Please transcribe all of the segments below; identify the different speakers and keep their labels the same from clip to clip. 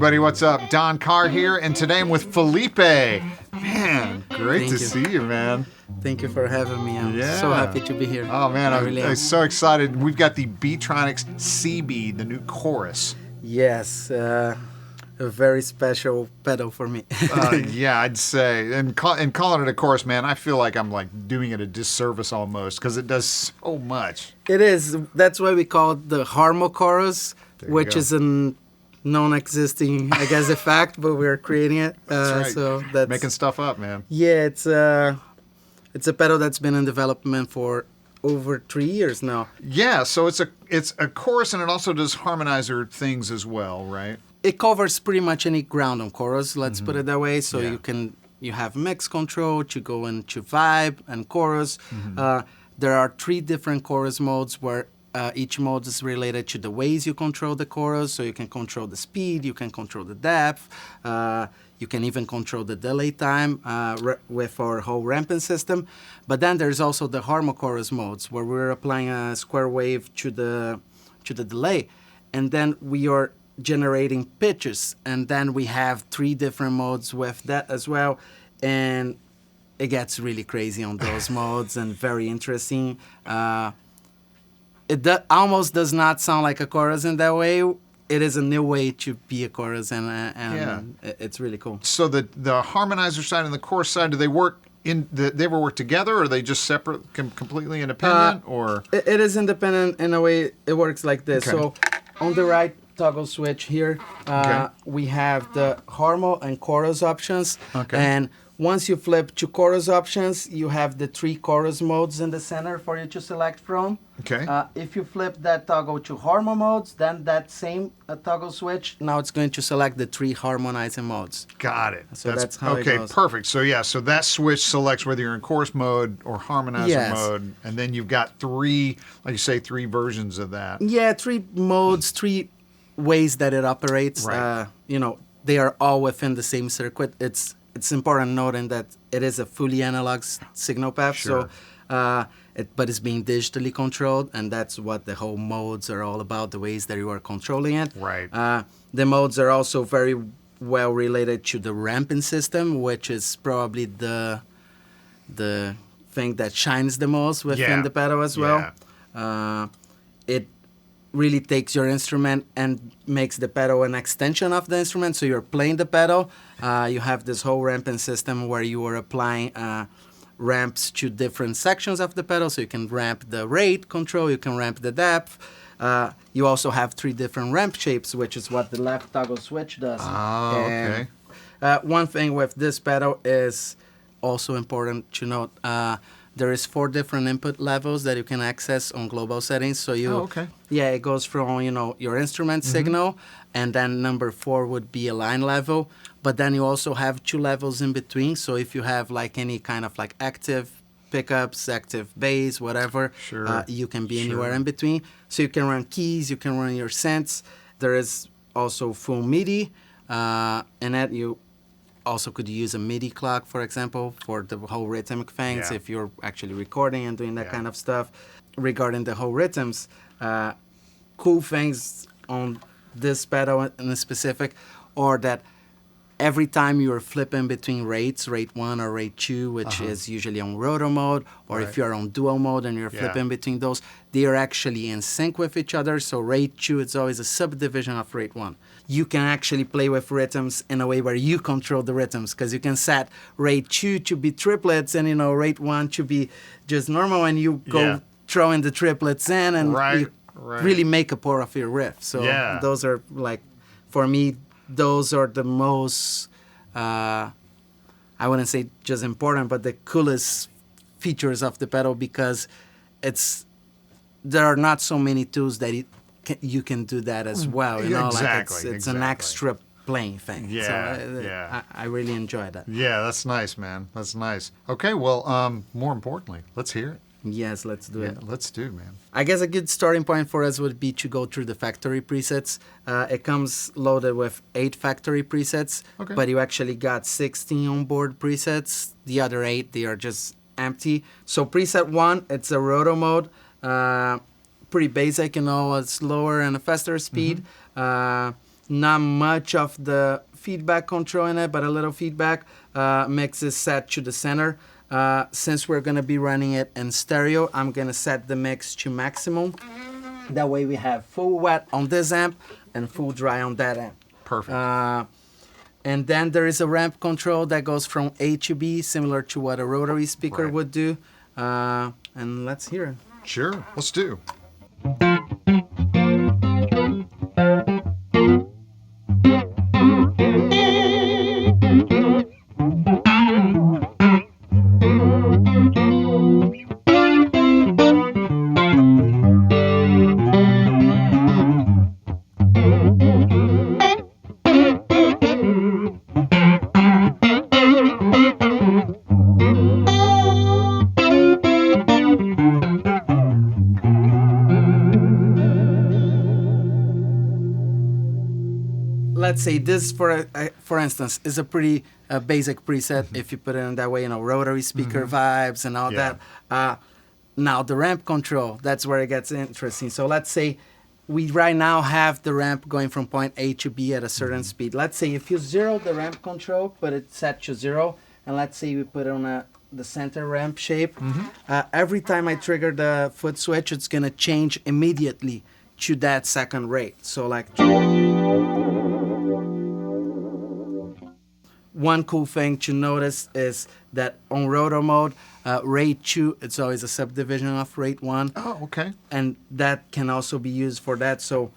Speaker 1: everybody, what's up? Don Carr here, and today I'm with Filipe. Man, great to see you, man.
Speaker 2: Thank you for having me. I'm so happy to be here.
Speaker 1: Oh, man, I'm so excited. We've got the Beetronics Seabee, the new chorus.
Speaker 2: Yes, a very special pedal for me.
Speaker 1: Yeah, I'd say. And calling it a chorus, man, I feel like I'm doing it a disservice almost because it does so much.
Speaker 2: It is. That's why we call it the Harmochorus, which is a non-existing, I guess, effect, but we're creating it.
Speaker 1: That's right.
Speaker 2: So that's
Speaker 1: making stuff up, man.
Speaker 2: Yeah, it's a pedal that's been in development for over 3 years now.
Speaker 1: Yeah, so it's a chorus, and it also does harmonizer things as well, right?
Speaker 2: It covers pretty much any ground on chorus, let's put it that way. So you have mix control to go into vibe and chorus. There are 3 different chorus modes where each mode is related to the ways you control the chorus. So you can control the speed, you can control the depth, you can even control the delay time with our whole ramping system. But then there's also the Harmochorus modes where we're applying a square wave to the delay, and then we are generating pitches, and then we have 3 different modes with that as well, and it gets really crazy on those modes and very interesting. It almost does not sound like a chorus in that way. It is a new way to be a chorus, and it's really cool. So
Speaker 1: the harmonizer side and the chorus side, do they work they ever work together, or are they just separate, completely independent? Or
Speaker 2: it is independent in a way. It works like this.
Speaker 1: Okay.
Speaker 2: So on the right toggle switch here, we have the harmo and chorus options.
Speaker 1: Okay.
Speaker 2: And once you flip to chorus options, you have the 3 chorus modes in the center for you to select from.
Speaker 1: Okay.
Speaker 2: If you flip that toggle to harmo modes, then that same toggle switch, now it's going to select the 3 harmonizing modes.
Speaker 1: Got it.
Speaker 2: So that's how it
Speaker 1: okay,
Speaker 2: goes.
Speaker 1: perfect. So so that switch selects whether you're in chorus mode or harmonizer mode, and then you've got 3, like you say, 3 versions of that.
Speaker 2: Yeah, 3 modes, 3 ways that it operates.
Speaker 1: Right.
Speaker 2: They are all within the same circuit. It's important noting that it is a fully analog signal path,
Speaker 1: Sure.
Speaker 2: so but it's being digitally controlled, and that's what the whole modes are all about, the ways that you are controlling it.
Speaker 1: Right.
Speaker 2: The modes are also very well related to the ramping system, which is probably the thing that shines the most within the pedal as well. It really takes your instrument and makes the pedal an extension of the instrument. So you're playing the pedal. You have this whole ramping system where you are applying ramps to different sections of the pedal. So you can ramp the rate control, you can ramp the depth. You also have 3 different ramp shapes, which is what the left toggle switch does.
Speaker 1: Oh, okay.
Speaker 2: One thing with this pedal is also important to note. There is 4 different input levels that you can access on global settings. So it goes from your instrument signal, and then number 4 would be a line level. But then you also have 2 levels in between. So if you have any kind of active pickups, active bass, whatever, you can be anywhere in between. So you can run keys, you can run your synths. There is also full MIDI, and that you also could use a MIDI clock, for example, for the whole rhythmic things, if you're actually recording and doing that kind of stuff. Regarding the whole rhythms, cool things on this pedal in specific, or that every time you're flipping between rates, rate 1 or rate 2, which is usually on Roto mode, or if you're on dual mode and you're flipping between those, they are actually in sync with each other. So rate 2 is always a subdivision of rate 1. You can actually play with rhythms in a way where you control the rhythms, because you can set rate 2 to be triplets and rate 1 to be just normal, and you go throwing the triplets in and you really make a part of your riff. So those are for me, those are the most, I wouldn't say just important, but the coolest features of the pedal, because there are not so many tools that you can do that as well.
Speaker 1: Exactly.
Speaker 2: It's an extra playing thing. I really enjoy that.
Speaker 1: Yeah, that's nice, man. That's nice. Okay, well, more importantly, let's hear it.
Speaker 2: Yes, let's do it.
Speaker 1: Let's do it, man.
Speaker 2: I guess a good starting point for us would be to go through the factory presets. It comes loaded with 8 factory presets, but you actually got 16 onboard presets. The other 8, they are just empty. So preset 1, it's a Roto mode. Pretty basic, a slower and a faster speed. not much of the feedback control in it, but a little feedback. Mix is set to the center. Since we're going to be running it in stereo, I'm going to set the mix to maximum. That way we have full wet on this amp and full dry on that amp.
Speaker 1: Perfect.
Speaker 2: And then there is a ramp control that goes from A to B, similar to what a rotary speaker would do. And let's hear it.
Speaker 1: Sure, let's do.
Speaker 2: Let's say this, for instance, is a pretty basic preset. If you put it in that way, rotary speaker vibes and all that. Now the ramp control, that's where it gets interesting. So let's say we right now have the ramp going from point A to B at a certain speed. Let's say if you zero the ramp control, put it set to 0, and let's say we put it on the center ramp shape. Every time I trigger the foot switch, it's gonna change immediately to that second rate. So like. One cool thing to notice is that on Roto mode, rate 2, it's always a subdivision of rate 1.
Speaker 1: Oh, okay.
Speaker 2: And that can also be used for that. So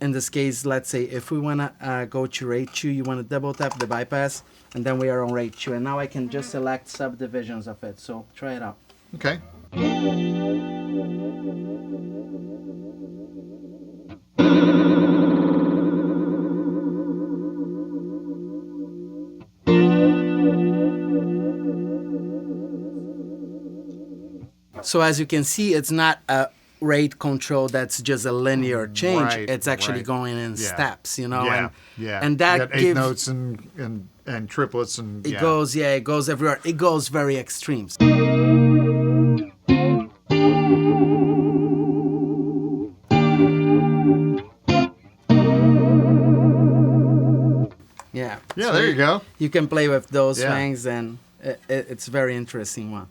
Speaker 2: in this case, let's say if we want to go to rate 2, you want to double tap the bypass, and then we are on rate 2. And now I can just select subdivisions of it. So try it out.
Speaker 1: Okay.
Speaker 2: So as you can see, it's not a rate control that's just a linear change. It's actually going in steps,
Speaker 1: Yeah,
Speaker 2: and that
Speaker 1: you got 8
Speaker 2: gives
Speaker 1: notes and triplets and
Speaker 2: it goes everywhere. It goes very extremes. Yeah.
Speaker 1: Yeah, so there you go.
Speaker 2: You can play with those things, and it's very interesting one.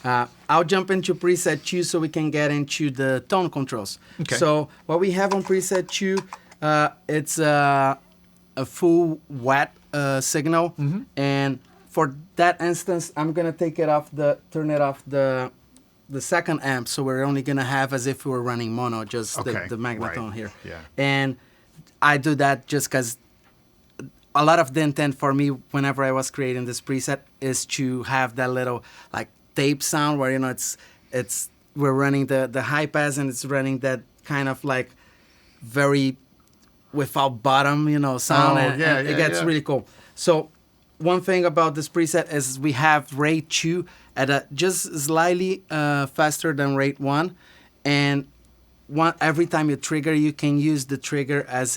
Speaker 2: I'll jump into preset 2 so we can get into the tone controls.
Speaker 1: Okay.
Speaker 2: So what we have on preset 2, it's a full wet signal, and for that instance, I'm gonna turn it off the second amp, so we're only gonna have as if we were running mono, just the magnetone here.
Speaker 1: Yeah.
Speaker 2: And I do that just because a lot of the intent for me whenever I was creating this preset is to have that little like tape sound where we're running the high pass and it's running that kind of like very without bottom sound, and it gets really cool. So one thing about this preset is we have rate 2 at a just slightly faster than rate 1, and every time you trigger, you can use the trigger as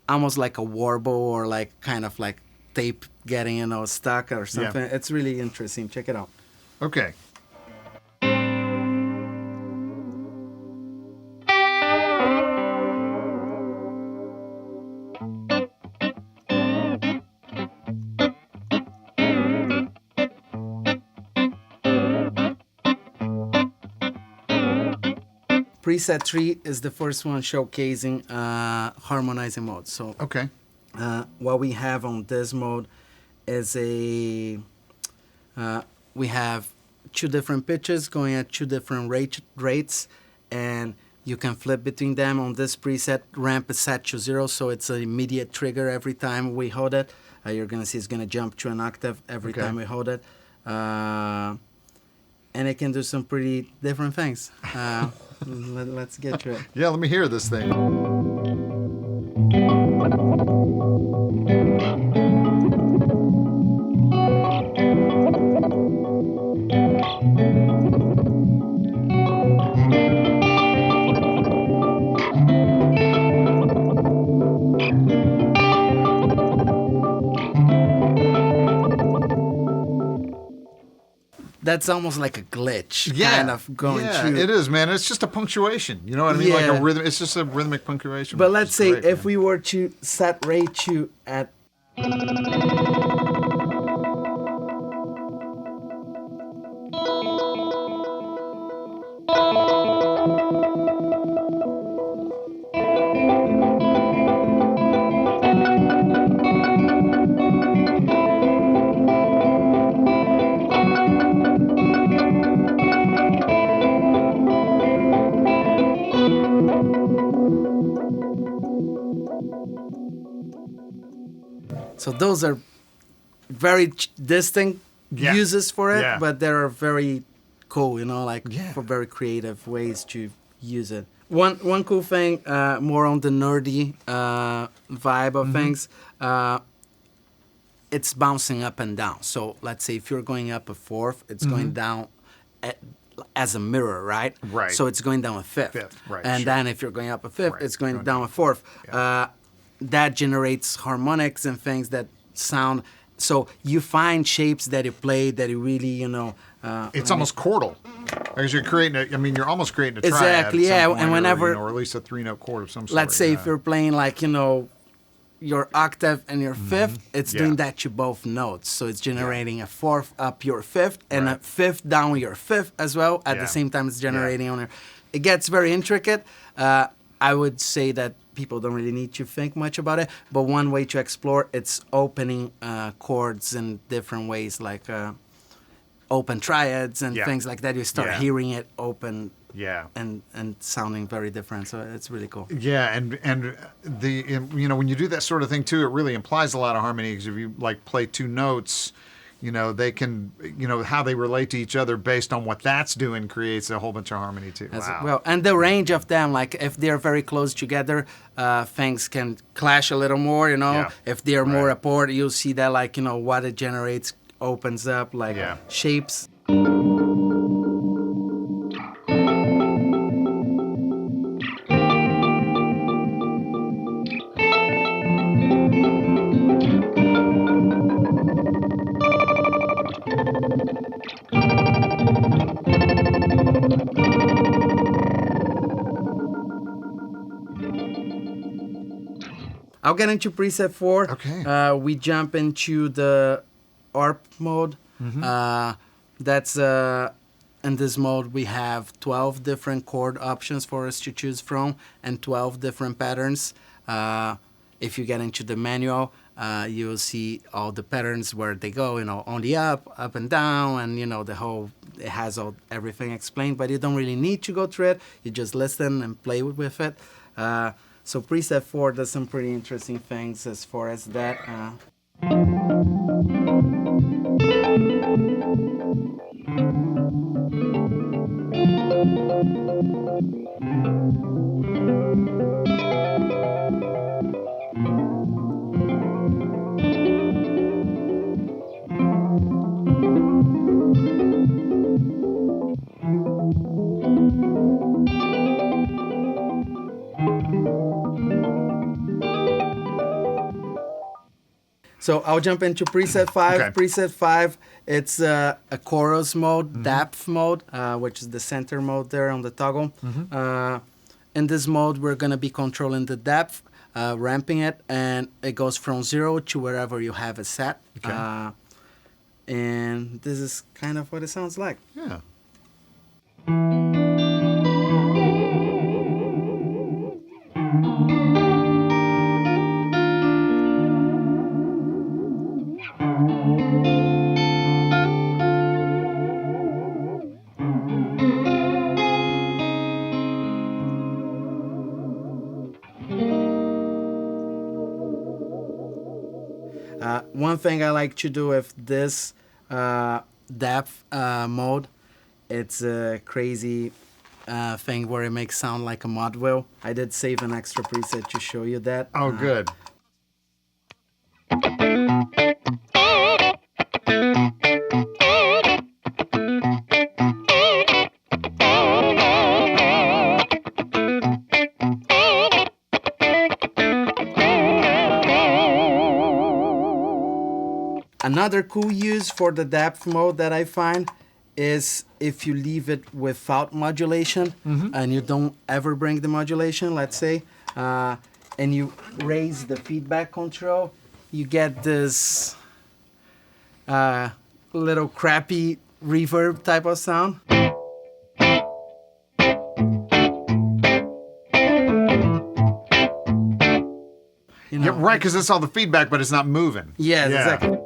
Speaker 2: almost like a warble or like kind of like tape getting stuck or something. It's really interesting. Check it out.
Speaker 1: Okay.
Speaker 2: Preset 3 is the first one showcasing harmonizing mode. So what we have on this mode is we have 2 different pitches going at 2 different rates, and you can flip between them. On this preset, ramp is set to 0, so it's an immediate trigger every time we hold it. You're going to see it's going to jump to an octave every time we hold it. And it can do some pretty different things. Let's get to it.
Speaker 1: Yeah, let me hear this thing.
Speaker 2: that's almost like a glitch, kind of going through.
Speaker 1: It is, man. It's just a punctuation. You know what I mean? Like a rhythm. It's just a rhythmic punctuation.
Speaker 2: But let's say if we were to set rate 2 at so those are very distinct uses for it, but they are very cool, you know, like for very creative ways to use it. One cool thing, more on the nerdy vibe of things, it's bouncing up and down. So let's say if you're going up a fourth, it's going down as a mirror, right?
Speaker 1: Right.
Speaker 2: So it's going down a fifth.
Speaker 1: Right.
Speaker 2: And then if you're going up a fifth, it's going down a fourth. That generates harmonics and things that sound. So you find shapes that you play that you really, you know.
Speaker 1: It's almost chordal, because you're creating. You're almost creating a triad.
Speaker 2: Exactly. Yeah.
Speaker 1: Point,
Speaker 2: and whenever,
Speaker 1: or at least a 3-note chord of some sort.
Speaker 2: Let's say if you're playing like, you know, your octave and your fifth, it's doing that to both notes. So it's generating a fourth up your fifth and a fifth down your fifth as well. At the same time, it's generating on your. It gets very intricate. I would say that people don't really need to think much about it. But one way to explore, it's opening chords in different ways, like open triads and things like that. You start hearing it open. And sounding very different, so it's really cool. Yeah,
Speaker 1: and when you do that sort of thing too, it really implies a lot of harmony, because if you like play 2 notes, you know, they can, you know, how they relate to each other based on what that's doing creates a whole bunch of harmony too. Wow.
Speaker 2: Well, and the range of them, like if they're very close together, things can clash a little more, you know. If they're more apart, you'll see that, like, you know, what it generates opens up like shapes. I'll get into preset 4.
Speaker 1: Okay.
Speaker 2: We jump into the ARP mode. That's in this mode we have 12 different chord options for us to choose from and 12 different patterns. If you get into the manual, you'll see all the patterns where they go, you know, on the up and down, and you know it has everything explained. But you don't really need to go through it. You just listen and play with it. So preset 4 does some pretty interesting things as far as that. So I'll jump into preset 5. Okay. Preset 5, it's a chorus mode, depth mode, which is the center mode there on the toggle. In this mode, we're going to be controlling the depth, ramping it, and it goes from 0 to wherever you have it set. Okay. And this is kind of what it sounds like.
Speaker 1: Yeah.
Speaker 2: One thing I like to do with this depth mode, it's a crazy thing where it makes sound like a mod wheel. I did save an extra preset to show you that.
Speaker 1: Oh, good.
Speaker 2: Another cool use for the depth mode that I find is if you leave it without modulation and you don't ever bring the modulation, let's say, and you raise the feedback control, you get this little crappy reverb type of sound. You know,
Speaker 1: yeah, right, because it's all the feedback, but it's not moving.
Speaker 2: Yeah, exactly.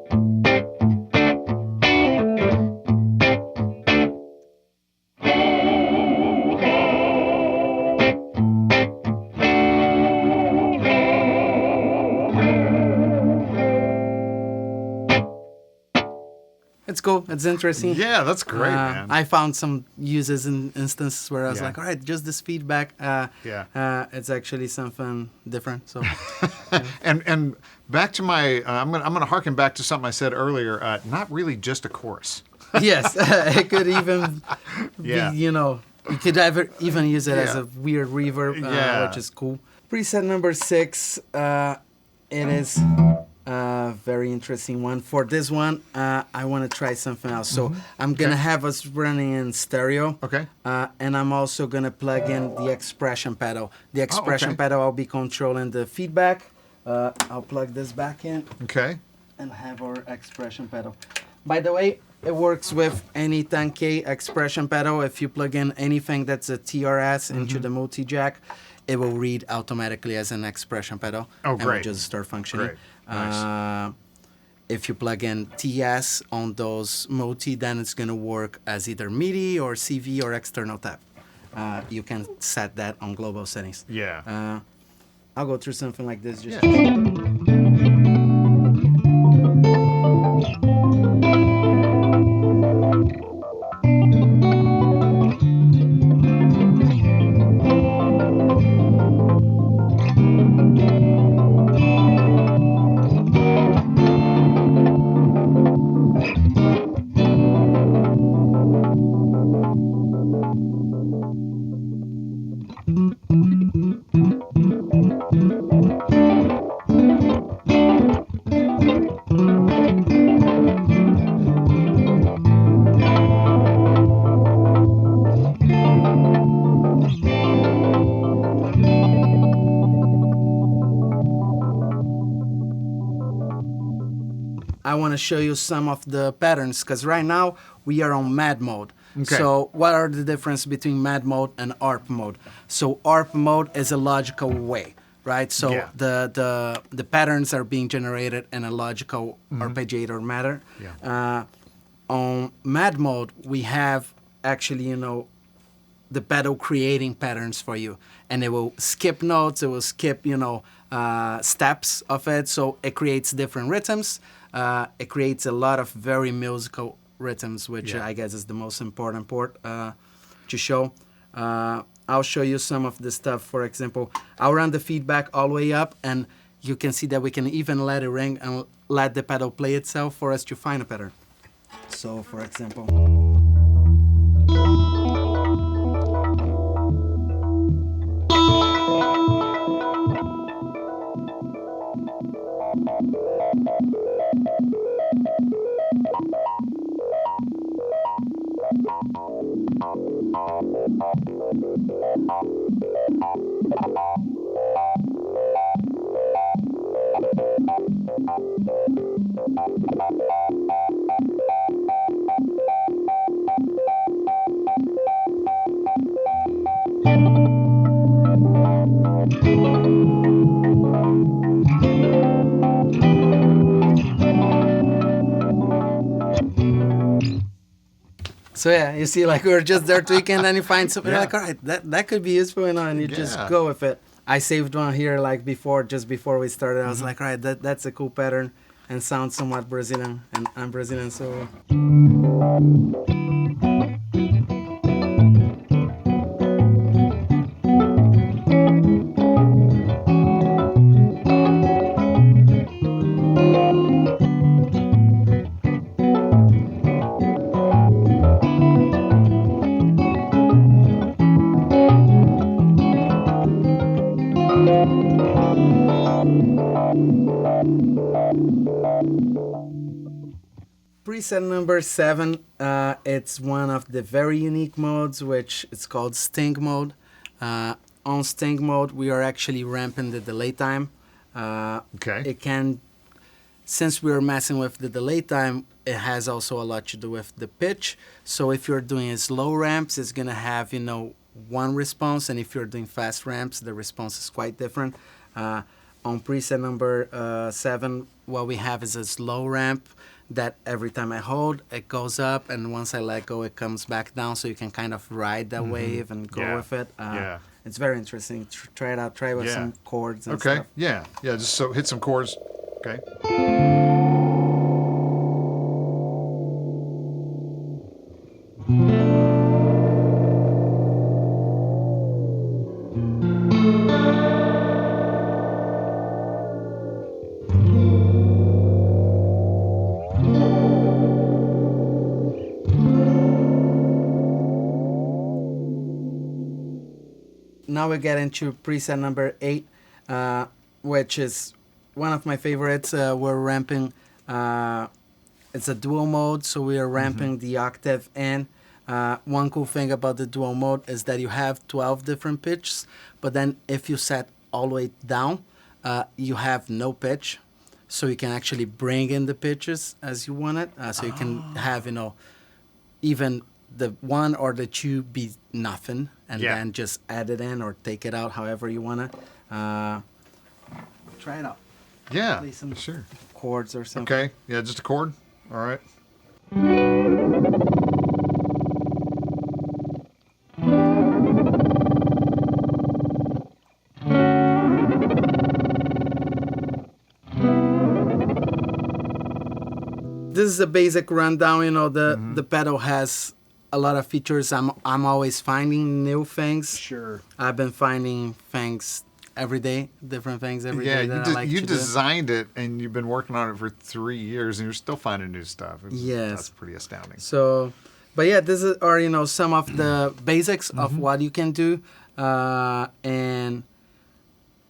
Speaker 2: It's cool. It's interesting.
Speaker 1: Yeah, that's great, man.
Speaker 2: I found some uses in instances where I was like, all right, just this feedback. It's actually something different. So,
Speaker 1: and back to my, I'm gonna harken back to something I said earlier. Not really just a chorus.
Speaker 2: Yes, it could even be, you know, you could even use it as a weird reverb, which is cool. Preset number 6, it is a very interesting one. For this one, I want to try something else. So I'm going to have us running in stereo.
Speaker 1: Okay.
Speaker 2: And I'm also going to plug in the expression pedal. The expression pedal, I'll be controlling the feedback. I'll plug this back in.
Speaker 1: Okay.
Speaker 2: And have our expression pedal. By the way, it works with any 10K expression pedal. If you plug in anything that's a TRS into the multi-jack, it will read automatically as an expression pedal.
Speaker 1: Oh, great.
Speaker 2: And will just start functioning.
Speaker 1: Great. Nice.
Speaker 2: If you plug in TS on those multi, then it's going to work as either MIDI or CV or external tap. You can set that on global settings.
Speaker 1: Yeah.
Speaker 2: I'll go through something like this. Just I want to show you some of the patterns because right now we are on mad mode.
Speaker 1: Okay.
Speaker 2: So what are the difference between mad mode and ARP mode? So ARP mode is a logical way, right? So the patterns are being generated in a logical arpeggiator manner.
Speaker 1: Yeah.
Speaker 2: On mad mode, we have actually, you know, the pedal creating patterns for you, and it will skip notes, it will skip, you know, steps of it, so it creates different rhythms. It creates a lot of very musical rhythms, which I guess is the most important part to show. I'll show you some of the stuff. For example, I'll run the feedback all the way up, and you can see that we can even let it ring and let the pedal play itself for us to find a pattern. So, for example... So yeah, you see, like, we're just there tweaking, and then you find something like, all right, that could be useful, and you just go with it. I saved one here, like, just before we started. I was like, all right, that's a cool pattern, and sounds somewhat Brazilian, and I'm Brazilian, so... Preset number 7, it's one of the very unique modes, which is called Sting mode. On Sting mode, we are actually ramping the delay time.
Speaker 1: Okay.
Speaker 2: It can, since we're messing with the delay time, it has also a lot to do with the pitch. So if you're doing slow ramps, it's gonna have, you know, one response, and if you're doing fast ramps, the response is quite different. On preset number 7, what we have is a slow ramp that every time I hold, it goes up, and once I let go, it comes back down, so you can kind of ride that wave and go with it. It's very interesting. Try it out. Try it with some chords and stuff.
Speaker 1: Yeah. Just so hit some chords. Okay.
Speaker 2: Now we get into preset number 8, which is one of my favorites. We're ramping, it's a dual mode, so we are ramping the octave in. One cool thing about the dual mode is that you have 12 different pitches, but then if you set all the way down, you have no pitch, so you can actually bring in the pitches as you want it. So you can have, you know, even the 1 or the 2 be nothing, and then just add it in or take it out however you want to. Try it out.
Speaker 1: Yeah,
Speaker 2: Play some
Speaker 1: sure.
Speaker 2: chords or something.
Speaker 1: Okay, yeah, just a chord. All right.
Speaker 2: This is a basic rundown. You know, the pedal has a lot of features. I'm always finding new things.
Speaker 3: Sure.
Speaker 2: I've been finding things every day, different things every day.
Speaker 1: Yeah, you designed it, and you've been working on it for 3 years, and you're still finding new stuff. That's pretty astounding.
Speaker 2: So, but yeah, this are, you know, some of the basics of what you can do, and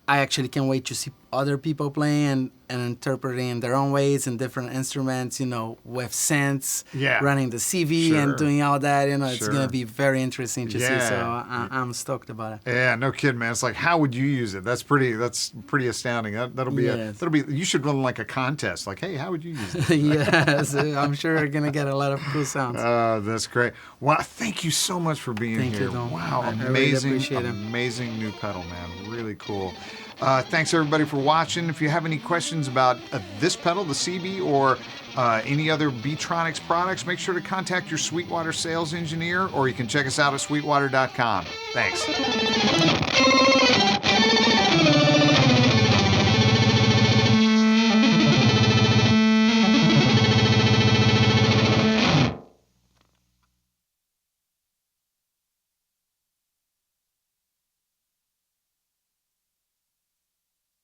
Speaker 2: I actually can't wait to see other people playing and interpreting in their own ways in different instruments, you know, with synths, running the CV and doing all that. You know, it's going to be very interesting to see. So I'm stoked about it.
Speaker 1: Yeah, no kidding, man. It's like, how would you use it? That's pretty astounding. That'll be you should run like a contest. Like, hey, how would you use it?
Speaker 2: Yes, I'm sure you're going to get a lot of cool sounds.
Speaker 1: That's great. Wow, thank you so much for being here.
Speaker 2: Thank you, Don.
Speaker 1: Wow,
Speaker 2: amazing,
Speaker 1: really amazing new pedal, man. Really cool. Thanks everybody for watching. If you have any questions about this pedal, the Seabee, or any other Beetronics products, make sure to contact your Sweetwater sales engineer, or you can check us out at sweetwater.com. Thanks.